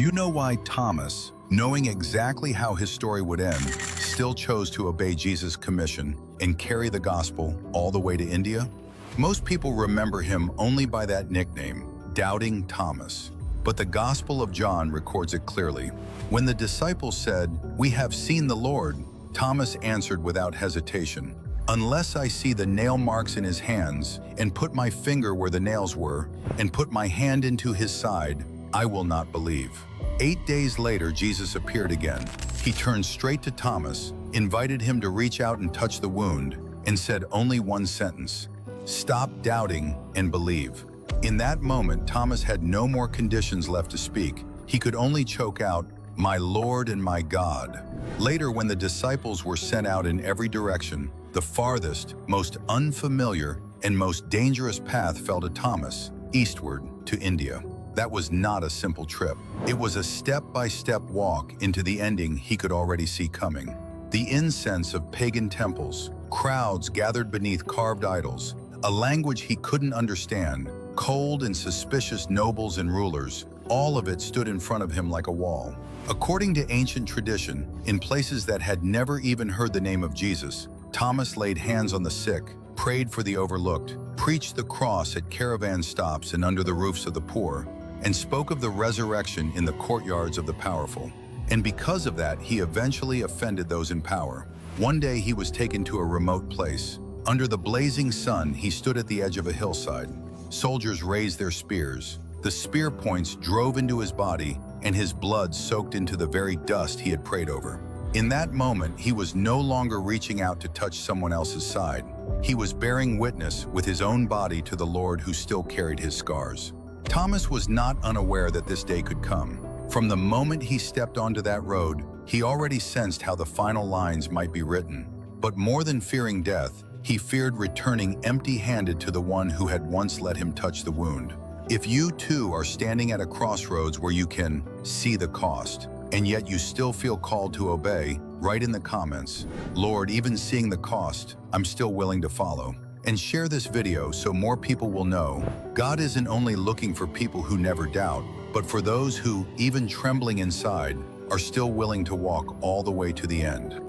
Do you know why Thomas, knowing exactly how his story would end, still chose to obey Jesus' commission and carry the gospel all the way to India? Most people remember him only by that nickname, Doubting Thomas. But the Gospel of John records it clearly. When the disciples said, "We have seen the Lord," Thomas answered without hesitation, "Unless I see the nail marks in his hands, and put my finger where the nails were, and put my hand into his side, I will not believe." 8 days later, Jesus appeared again. He turned straight to Thomas, invited him to reach out and touch the wound, and said only one sentence, "Stop doubting and believe." In that moment, Thomas had no more conditions left to speak. He could only choke out, "My Lord and my God." Later, when the disciples were sent out in every direction, the farthest, most unfamiliar, and most dangerous path fell to Thomas, eastward to India. That was not a simple trip. It was a step-by-step walk into the ending he could already see coming. The incense of pagan temples, crowds gathered beneath carved idols, a language he couldn't understand, cold and suspicious nobles and rulers, all of it stood in front of him like a wall. According to ancient tradition, in places that had never even heard the name of Jesus, Thomas laid hands on the sick, prayed for the overlooked, preached the cross at caravan stops and under the roofs of the poor, and spoke of the resurrection in the courtyards of the powerful. And because of that, he eventually offended those in power. One day he was taken to a remote place. Under the blazing sun, he stood at the edge of a hillside. Soldiers raised their spears. The spear points drove into his body, and his blood soaked into the very dust he had prayed over. In that moment, he was no longer reaching out to touch someone else's side. He was bearing witness with his own body to the Lord who still carried his scars. Thomas was not unaware that this day could come. From the moment he stepped onto that road, he already sensed how the final lines might be written. But more than fearing death, he feared returning empty-handed to the one who had once let him touch the wound. If you too are standing at a crossroads where you can see the cost, and yet you still feel called to obey, write in the comments, "Lord, even seeing the cost, I'm still willing to follow." And share this video so more people will know God isn't only looking for people who never doubt, but for those who, even trembling inside, are still willing to walk all the way to the end.